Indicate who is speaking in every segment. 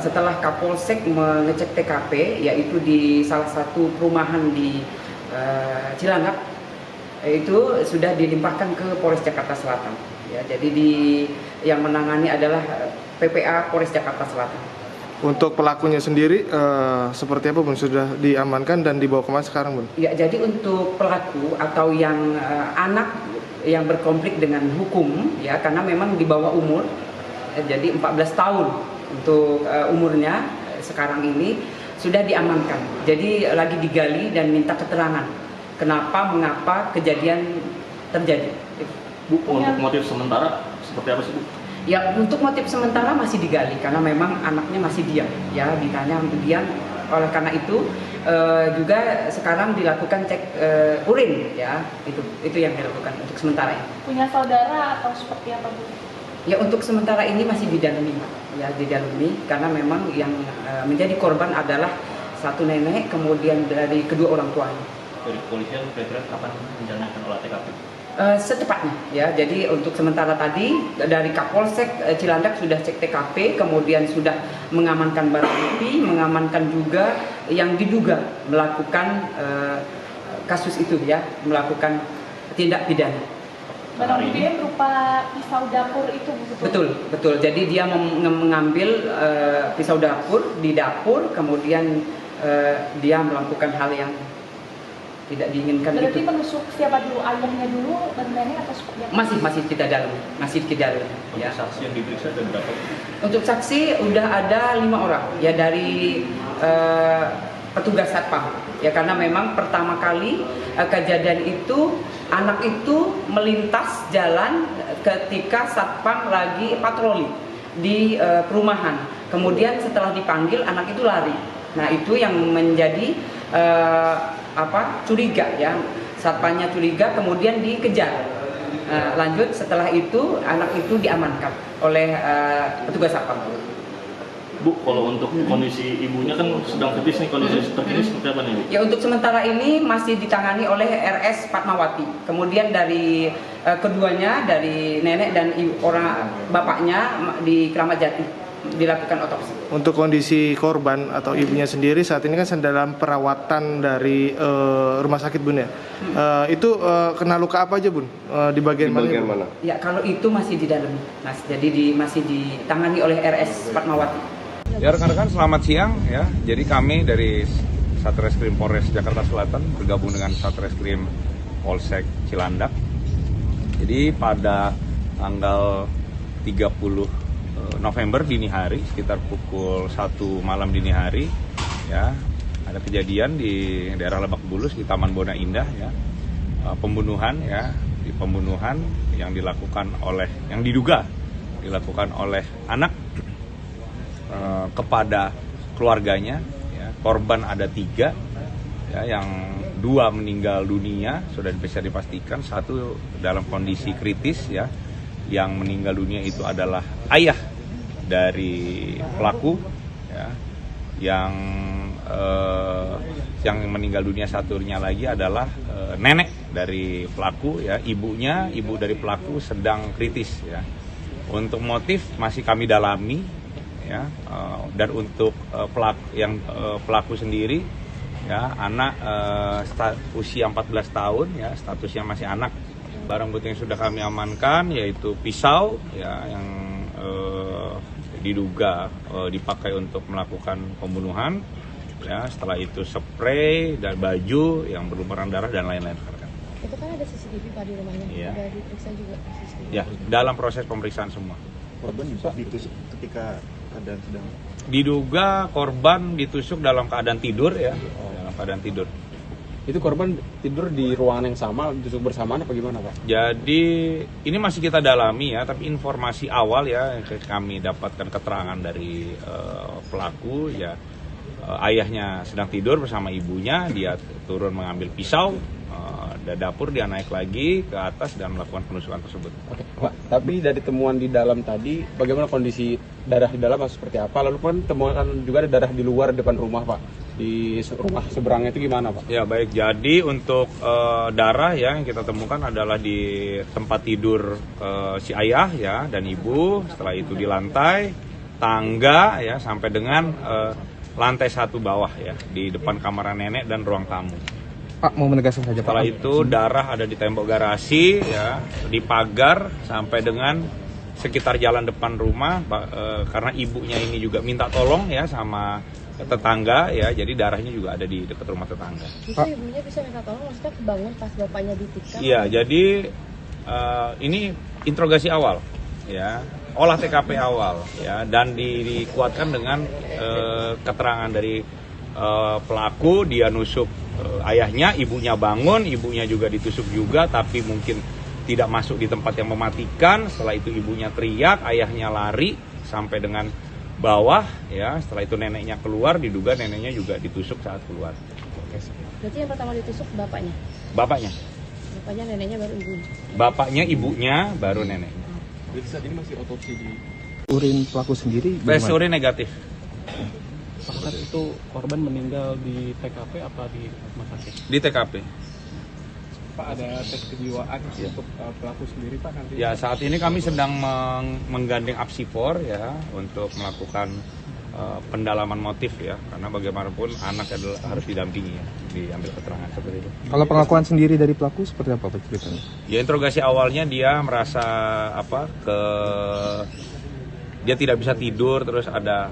Speaker 1: setelah Kapolsek mengecek TKP, yaitu di salah satu perumahan di Cilandak, itu sudah dilimpahkan ke Polres Jakarta Selatan. Ya, jadi yang menangani adalah PPA Polres Jakarta Selatan.
Speaker 2: Untuk pelakunya sendiri seperti apa, Bun? Sudah diamankan dan dibawa kemana sekarang, Bun?
Speaker 1: Ya, jadi untuk pelaku atau yang anak yang berkonflik dengan hukum, ya, karena memang di bawah umur, jadi 14 tahun untuk umurnya sekarang ini sudah diamankan. Jadi lagi digali dan minta keterangan mengapa kejadian terjadi.
Speaker 3: Bu, untuk motif sementara seperti apa sih, Bu?
Speaker 1: Ya, untuk motif sementara masih digali karena memang anaknya masih diam, ya, ditanya diam. Oleh karena itu juga sekarang dilakukan cek urin, ya, itu yang dilakukan untuk sementara ini.
Speaker 4: Punya saudara atau seperti apa, Bu?
Speaker 1: Ya, untuk sementara ini masih didalami, ya, didalami karena memang yang menjadi korban adalah satu nenek, kemudian dari kedua orang tuanya.
Speaker 3: Dari kepolisian kira-kira kapan menjalankan olah TKP?
Speaker 1: Secepatnya, ya. Jadi untuk sementara tadi dari Kapolsek Cilandak sudah cek TKP, kemudian sudah mengamankan barang bukti, mengamankan juga yang diduga melakukan kasus itu, ya, melakukan tindak pidana.
Speaker 4: Barang bukti berupa pisau dapur itu, Bu?
Speaker 1: Betul. Jadi dia mengambil pisau dapur di dapur, kemudian dia melakukan hal yang tidak diinginkan.
Speaker 4: Berarti
Speaker 1: itu
Speaker 4: menusuk siapa dulu? Ayahnya dulu dan nenek atau seperti apa?
Speaker 1: masih tidak dalam,
Speaker 3: Untuk
Speaker 1: ya.
Speaker 3: saksi yang diperiksa ada berapa?
Speaker 1: Untuk saksi udah ada 5 orang, ya, dari petugas satpam, ya, karena memang pertama kali kejadian itu anak itu melintas jalan ketika satpam lagi patroli di perumahan. Kemudian setelah dipanggil anak itu lari. Nah, itu yang menjadi curiga, ya, satpamnya curiga, kemudian dikejar. Lanjut setelah itu anak itu diamankan oleh petugas satpam.
Speaker 3: Bu, kalau untuk kondisi ibunya kan sedang kritis nih, kondisi terkini seperti apa nih, Bu?
Speaker 1: Ya, untuk sementara ini masih ditangani oleh RS Fatmawati. Kemudian dari keduanya, dari nenek dan orang bapaknya di Kramat Jati dilakukan otopsi.
Speaker 2: Untuk kondisi korban atau ibunya sendiri saat ini kan sedang dalam perawatan dari rumah sakit, Bun, ya. Itu kena luka apa aja, Bun? Di bagian mana?
Speaker 1: Ya, kalau itu masih di dalam, Mas. Jadi masih ditangani oleh RS Fatmawati.
Speaker 5: Ya, rekan-rekan, selamat siang, ya. Jadi kami dari Satreskrim Polres Jakarta Selatan bergabung dengan Satreskrim Polsek Cilandak. Jadi pada tanggal 30 November dini hari, sekitar pukul 1 malam dini hari, ya, ada kejadian di daerah Lebak Bulus di Taman Bona Indah, ya. Pembunuhan yang diduga dilakukan oleh anak kepada keluarganya, ya. Korban ada 3, ya, yang 2 meninggal dunia sudah bisa dipastikan, 1 dalam kondisi kritis, ya. Yang meninggal dunia itu adalah ayah dari pelaku, ya. Yang meninggal dunia satunya lagi adalah nenek dari pelaku, ya. Ibu dari pelaku sedang kritis, ya. Untuk motif masih kami dalami, ya, dan untuk pelaku sendiri, ya, anak usia 14 tahun, ya, statusnya masih anak. Barang bukti yang sudah kami amankan yaitu pisau, ya, yang diduga dipakai untuk melakukan pembunuhan, ya. Setelah itu spray dan baju yang berlumuran darah dan lain-lain.
Speaker 6: Itu kan ada CCTV, Pak, di rumahnya, ya. Ada diperiksa juga CCTV.
Speaker 5: Ya, dalam proses pemeriksaan semua.
Speaker 7: Korban ditusuk ketika keadaan sedang?
Speaker 5: Diduga korban ditusuk dalam keadaan tidur, ya, dalam keadaan tidur.
Speaker 8: Itu korban tidur di ruangan yang sama, ditusuk bersamaan apa gimana, Pak?
Speaker 5: Jadi ini masih kita dalami, ya, tapi informasi awal, ya, yang kami dapatkan keterangan dari pelaku, ya, ayahnya sedang tidur bersama ibunya, dia turun mengambil pisau, dari dapur dia naik lagi ke atas dan melakukan penusukan tersebut.
Speaker 8: Oke, Pak. Tapi dari temuan di dalam tadi, bagaimana kondisi darah di dalam seperti apa? Lalu kan temuan juga ada darah di luar depan rumah, Pak. Di rumah seberangnya itu gimana, Pak?
Speaker 5: Ya, baik. Jadi untuk darah, ya, yang kita temukan adalah di tempat tidur si ayah, ya, dan ibu. Setelah itu di lantai, tangga ya sampai dengan lantai 1 bawah ya di depan kamar nenek dan ruang tamu.
Speaker 9: Pak, mau menegaskan saja Pak.
Speaker 5: Setelah itu darah ada di tembok garasi ya, di pagar sampai dengan sekitar jalan depan rumah karena ibunya ini juga minta tolong ya sama tetangga ya, jadi darahnya juga ada di dekat rumah tetangga.
Speaker 6: Itu ibunya bisa minta tolong, maksudnya kebangun pas bapaknya ditikam?
Speaker 5: Iya, jadi ini interogasi awal ya, olah TKP awal ya, dan dikuatkan dengan keterangan dari pelaku. Dia nusuk ayahnya, ibunya bangun, ibunya juga ditusuk juga, tapi mungkin tidak masuk di tempat yang mematikan. Setelah itu ibunya teriak, ayahnya lari sampai dengan bawah ya. Setelah itu neneknya keluar, diduga neneknya juga ditusuk saat keluar.
Speaker 6: Berarti yang pertama ditusuk bapaknya?
Speaker 5: Bapaknya,
Speaker 6: Neneknya baru ibunya?
Speaker 5: bapaknya, ibunya, baru neneknya.
Speaker 8: Berarti saat ini masih otopsi di
Speaker 9: Urin pelaku sendiri
Speaker 5: Tes urin negatif.
Speaker 3: Apakah itu korban meninggal di TKP apa di rumah sakit?
Speaker 5: Di TKP.
Speaker 8: Pak, ada tes kejiwaan untuk pelaku sendiri Pak nanti?
Speaker 5: Ya, saat ini kami sedang menggandeng Apsifor ya untuk melakukan pendalaman motif ya, karena bagaimanapun anak adalah harus didampingi ya, diambil keterangan seperti itu.
Speaker 9: Kalau pengakuan sendiri dari pelaku seperti apa Pak ceritanya?
Speaker 5: Ya, interogasi awalnya dia merasa dia tidak bisa tidur, terus ada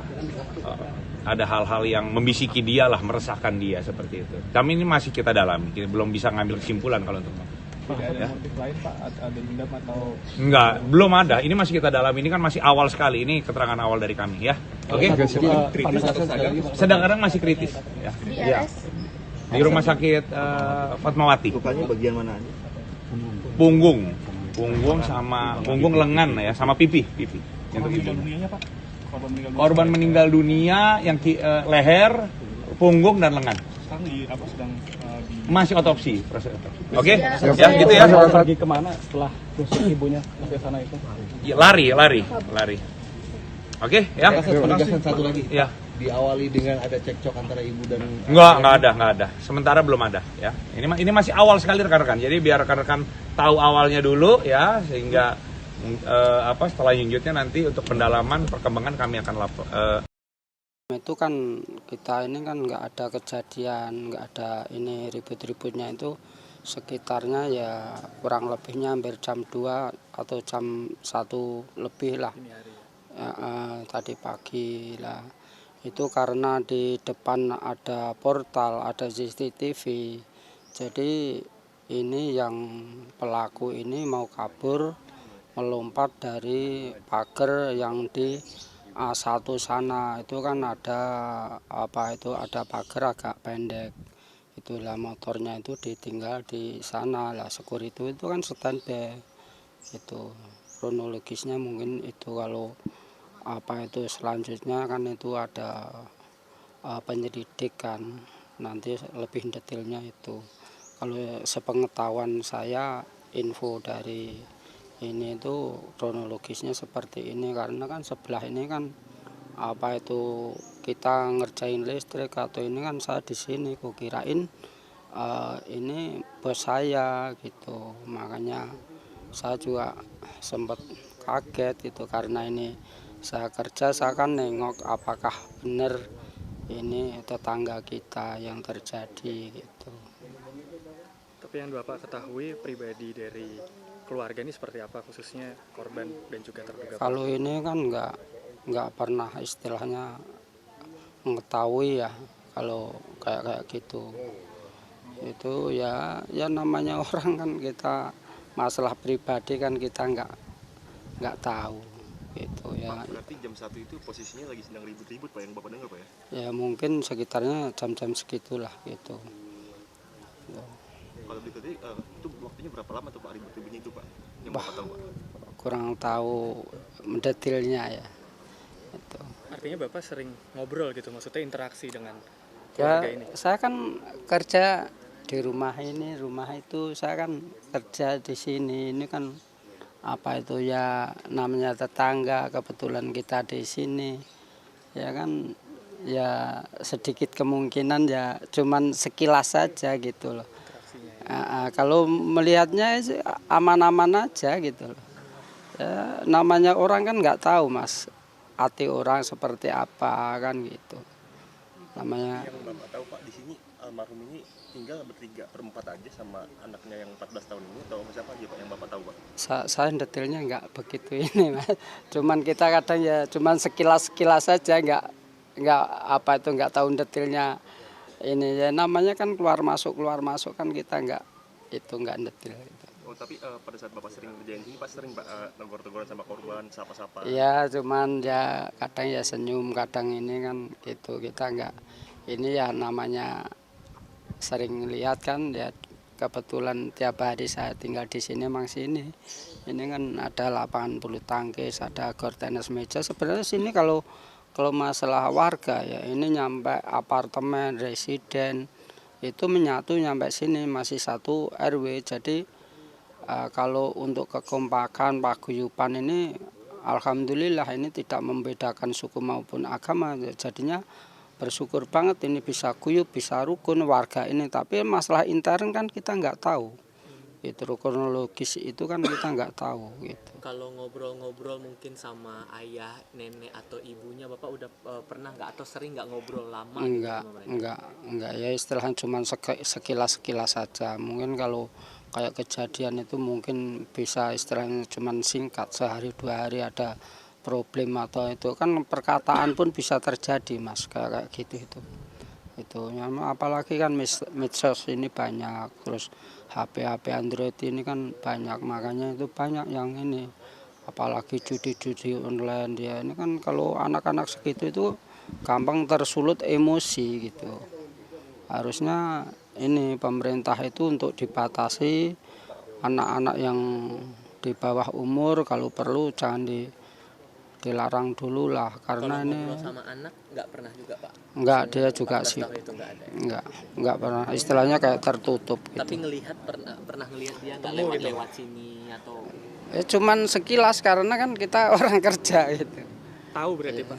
Speaker 5: hal-hal yang membisiki dia lah, meresahkan dia seperti itu. Kami ini masih kita dalami, kita belum bisa ngambil kesimpulan kalau untuk
Speaker 8: Ada motif lain Pak? Ada dendam atau?
Speaker 5: enggak, belum ada. Ini masih kita dalami, ini kan masih awal sekali. Ini keterangan awal dari kami ya. Oke.
Speaker 8: Kritis atau sedang?
Speaker 5: Sedang masih kritis ya.
Speaker 6: Di
Speaker 5: Ya.
Speaker 6: RS?
Speaker 5: Di rumah sakit Fatmawati.
Speaker 7: Lukanya bagian mana aja?
Speaker 5: Punggung sama punggung lengan ya, sama pipi. Untuk ibu.
Speaker 8: Dunianya Pak?
Speaker 5: Korban meninggal dunia yang leher, punggung dan lengan.
Speaker 8: Sekarang sedang
Speaker 5: Masih otopsi, proses otopsi. Oke?
Speaker 6: Iya.
Speaker 5: Ya, gitu ya.
Speaker 3: Pergi kemana setelah tusuk ibunya ke sana itu?
Speaker 5: Ya, lari. Oke, ya.
Speaker 9: Penegasan satu lagi.
Speaker 5: Ya.
Speaker 9: Diawali dengan ada cekcok antara ibu dan
Speaker 5: Enggak ada. Sementara belum ada ya. Ini masih awal sekali rekan-rekan. Jadi biar rekan-rekan tahu awalnya dulu ya, sehingga setelah lanjutnya nanti untuk pendalaman perkembangan kami akan lapor.
Speaker 10: Itu kan kita ini kan nggak ada kejadian, nggak ada ini ribut-ributnya, itu sekitarnya ya kurang lebihnya hampir jam 2 atau jam 1 lebih lah tadi pagi lah. Itu karena di depan ada portal, ada CCTV, jadi ini yang pelaku ini mau kabur melompat dari pagar yang di A1 sana. Itu kan ada ada pagar agak pendek, itulah motornya itu ditinggal di sana lah. Security itu kan standby. Itu kronologisnya mungkin itu. Kalau selanjutnya kan itu ada penyelidikan, nanti lebih detailnya itu. Kalau sepengetahuan saya, info dari ini itu kronologisnya seperti ini, karena kan sebelah ini kan kita ngerjain listrik atau ini kan saya di sini, kok kirain ini bos saya gitu. Makanya saya juga sempat kaget itu, karena ini saya kerja, saya kan nengok apakah benar ini tetangga kita yang terjadi gitu.
Speaker 11: Tapi yang Bapak ketahui pribadi dari keluarga ini seperti apa, khususnya korban dan juga terduga?
Speaker 10: Kalau ini kan nggak pernah istilahnya mengetahui ya kalau kayak gitu. Itu ya namanya orang kan, kita masalah pribadi kan kita nggak tahu gitu ya.
Speaker 7: Berarti jam 1 itu posisinya lagi sedang ribut-ribut Pak, yang Bapak dengar Pak ya?
Speaker 10: Ya mungkin sekitarnya jam-jam segitulah gitu.
Speaker 7: Kalau tadi itu waktunya berapa lama tuh Pak ribut-ributnya itu Pak? Yang Bapak tahu Pak?
Speaker 10: Kurang tahu detailnya ya. Itu.
Speaker 11: Artinya Bapak sering ngobrol gitu, maksudnya interaksi dengan
Speaker 10: Ya,
Speaker 11: keluarga ini?
Speaker 10: saya kan kerja di rumah ini, rumah itu saya kan kerja di sini. Ini kan ya namanya tetangga, kebetulan kita di sini. Ya kan ya sedikit kemungkinan ya cuman sekilas saja gitu loh. Kalau melihatnya aman-aman aja gitu loh. Ya, namanya orang kan nggak tahu Mas, hati orang seperti apa kan gitu. Namanya
Speaker 7: Yang Bapak tahu Pak, di sini almarhum ini tinggal berempat aja sama anaknya yang 14 tahun ini, atau siapa aja Pak yang Bapak tahu Pak?
Speaker 10: saya detailnya nggak begitu ini Mas. Cuman kita kadang ya cuman sekilas saja, nggak apa itu nggak tahu detailnya ini ya, namanya kan keluar masuk kan kita nggak detail gitu.
Speaker 7: Oh tapi pada saat Bapak sering kerjain sini Pak sering Pak tegur-teguran sama korban, sapa-sapa?
Speaker 10: Ya cuman ya kadang ya senyum, kadang ini kan gitu, kita nggak ini ya namanya sering lihat kan ya, kebetulan tiap hari saya tinggal di sini emang sini. Ini kan ada lapangan bulu tangkis, ada gor tenis meja. Sebenarnya sini kalau masalah warga ya ini nyampe apartemen, residen itu menyatu nyampe sini masih satu RW. Jadi kalau untuk kekompakan paguyuban ini alhamdulillah ini tidak membedakan suku maupun agama. Jadinya bersyukur banget ini bisa guyup, bisa rukun warga ini. Tapi masalah intern kan kita nggak tahu. Itu kronologis itu kan kita nggak tahu gitu.
Speaker 12: Kalau ngobrol-ngobrol mungkin sama ayah, nenek atau ibunya, Bapak udah pernah nggak atau sering nggak ngobrol lama?
Speaker 10: Enggak ya, istilahnya cuma sekilas saja. Mungkin kalau kayak kejadian itu mungkin bisa istilahnya cuma singkat, sehari 2 hari ada problem atau itu kan perkataan pun bisa terjadi Mas, kayak gitu itu ya, apalagi kan medsos ini banyak, terus HP Android ini kan banyak, makanya itu banyak yang ini, apalagi judi online dia ini kan, kalau anak-anak segitu itu gampang tersulut emosi gitu. Harusnya ini pemerintah itu untuk dibatasi anak-anak yang di bawah umur, kalau perlu jangan dilarang dulu lah, karena
Speaker 12: kalau
Speaker 10: ini
Speaker 12: sama anak nggak pernah juga Pak?
Speaker 10: Enggak, dia juga sih enggak pernah, istilahnya kayak tertutup gitu.
Speaker 12: Tapi pernah ngelihat dia nggak lewat sini atau
Speaker 10: cuman sekilas, karena kan kita orang kerja gitu.
Speaker 11: Tahu berarti Pak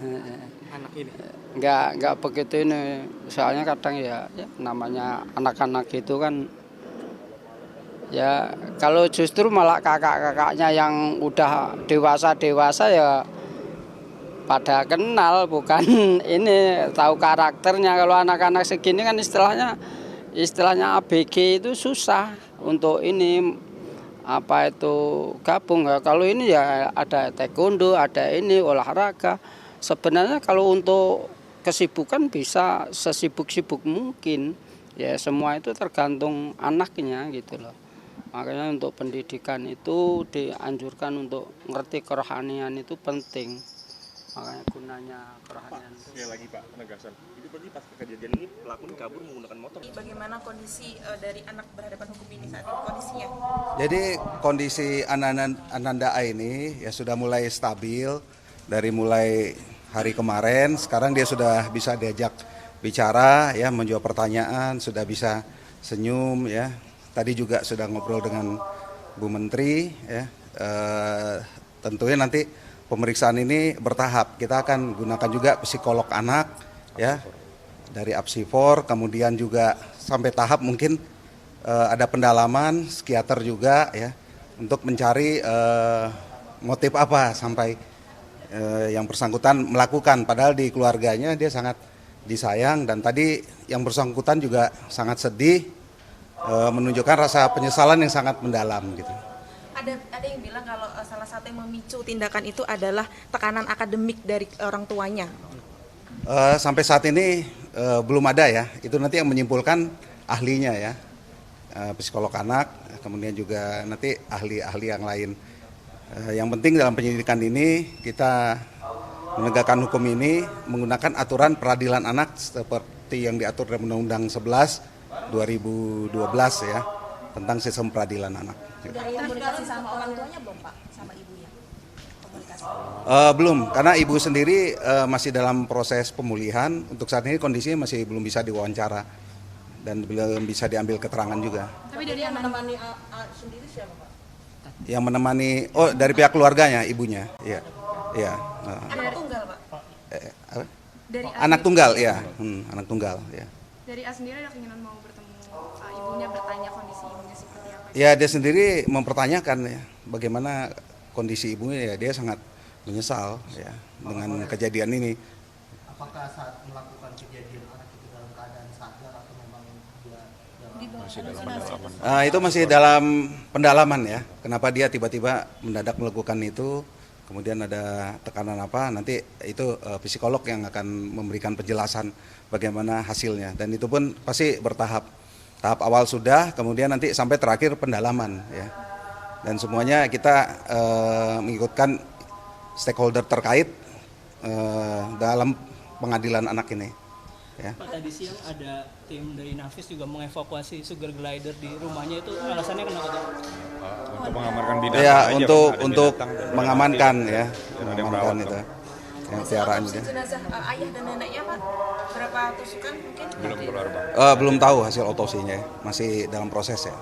Speaker 11: anak ini?
Speaker 10: Enggak begitu ini, soalnya kadang ya namanya anak-anak itu kan ya, kalau justru malah kakak-kakaknya yang udah dewasa ya pada kenal, bukan ini tahu karakternya. Kalau anak-anak segini kan istilahnya ABG itu susah untuk ini apa itu gabung. Kalau ini ya ada taekwondo, ada ini olahraga. Sebenarnya kalau untuk kesibukan bisa sesibuk-sibuk mungkin. Ya semua itu tergantung anaknya gitu loh. Makanya untuk pendidikan itu dianjurkan untuk ngerti kerohanian itu penting. Makanya gunanya kerohanian.
Speaker 7: Sekali lagi Pak, penegasan. Itu berarti pas kejadian ini pelaku ini kabur menggunakan motor.
Speaker 13: Bagaimana kondisi dari anak berhadapan hukum ini saat ini kondisinya?
Speaker 14: Jadi kondisi Ananda A ini ya sudah mulai stabil dari mulai hari kemarin. Sekarang dia sudah bisa diajak bicara ya, menjawab pertanyaan, sudah bisa senyum ya. Tadi juga sudah ngobrol dengan Bu Menteri ya. Tentunya nanti pemeriksaan ini bertahap. Kita akan gunakan juga psikolog anak ya dari Apsifor, kemudian juga sampai tahap mungkin ada pendalaman psikiater juga ya untuk mencari motif apa sampai yang bersangkutan melakukan, padahal di keluarganya dia sangat disayang, dan tadi yang bersangkutan juga sangat sedih, menunjukkan rasa penyesalan yang sangat mendalam gitu.
Speaker 13: Ada yang bilang kalau salah satu yang memicu tindakan itu adalah tekanan akademik dari orang tuanya.
Speaker 14: Sampai saat ini belum ada ya, itu nanti yang menyimpulkan ahlinya ya, psikolog anak, kemudian juga nanti ahli-ahli yang lain. Yang penting dalam penyidikan ini kita menegakkan hukum ini menggunakan aturan peradilan anak seperti yang diatur dalam Undang-Undang 11 2012 ya, tentang sistem peradilan anak.
Speaker 13: Sudah komunikasi sama orang tuanya belum Pak, sama ibunya? Komunikasi?
Speaker 14: Belum, karena ibu sendiri masih dalam proses pemulihan. Untuk saat ini kondisinya masih belum bisa diwawancara dan belum bisa diambil keterangan juga.
Speaker 13: Tapi dari yang menemani sendiri siapa Pak?
Speaker 14: Yang menemani, dari pihak keluarganya, ibunya. Iya. Iya.
Speaker 13: Anak tunggal Pak?
Speaker 14: Apa?
Speaker 13: Dari
Speaker 14: anak tunggal, ya. Anak tunggal, ya.
Speaker 4: Dari A sendiri ada keinginan mau bertemu ibunya, bertanya kondisi ibunya seperti apa?
Speaker 14: Ya, dia sendiri mempertanyakan ya bagaimana kondisi ibunya, ya dia sangat menyesal ya dengan kejadian ini.
Speaker 9: Apakah saat melakukan kejadian anak itu dalam keadaan sadar atau memang dia
Speaker 5: Masih dalam pendalaman.
Speaker 14: Itu masih dalam pendalaman ya. Kenapa dia tiba-tiba mendadak melakukan itu? Kemudian ada tekanan apa? Nanti itu psikolog yang akan memberikan penjelasan bagaimana hasilnya. Dan itu pun pasti bertahap. Tahap awal sudah, kemudian nanti sampai terakhir pendalaman ya. Dan semuanya kita mengikutkan stakeholder terkait dalam pengadilan anak ini. Ya.
Speaker 15: Pak, tadi siang ada tim dari Nafis juga mengevakuasi sugar glider di rumahnya, itu alasannya kenapa tuh?
Speaker 5: Untuk mengamankan binatang
Speaker 14: Ya,
Speaker 5: aja,
Speaker 14: untuk
Speaker 5: binatang
Speaker 14: mengamankan ya,
Speaker 5: ada yang
Speaker 14: mengamankan
Speaker 5: merawat,
Speaker 14: itu. Yang piaraan
Speaker 13: Otopsi
Speaker 14: itu.
Speaker 13: jenazah ayah dan neneknya Pak, berapa tusukan mungkin?
Speaker 5: belum keluar Bang.
Speaker 14: Belum tahu hasil otopsinya, masih dalam proses ya.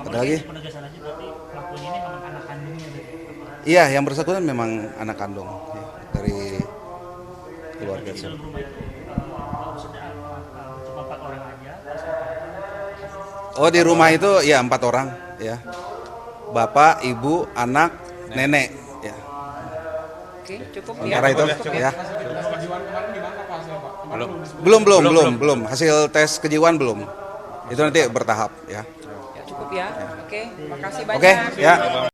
Speaker 14: Ada lagi?
Speaker 16: Penegasan aja berarti pelakunya ini memang anak kandungnya gitu.
Speaker 14: Iya, yang bersangkutan memang anak kandung ya, dari keluarga.
Speaker 16: Di dalam rumah itu maksudnya cuma 4 orang aja.
Speaker 14: Oh, di rumah itu ya 4 orang ya. Bapak, ibu, anak, nenek ya.
Speaker 1: Oke, cukup ya.
Speaker 14: Sementara itu
Speaker 1: Cukup
Speaker 14: ya.
Speaker 8: Belum.
Speaker 14: Hasil tes kejiwaan belum. Itu nanti bertahap ya.
Speaker 1: Cukup ya. Oke, makasih banyak.
Speaker 14: Oke, ya.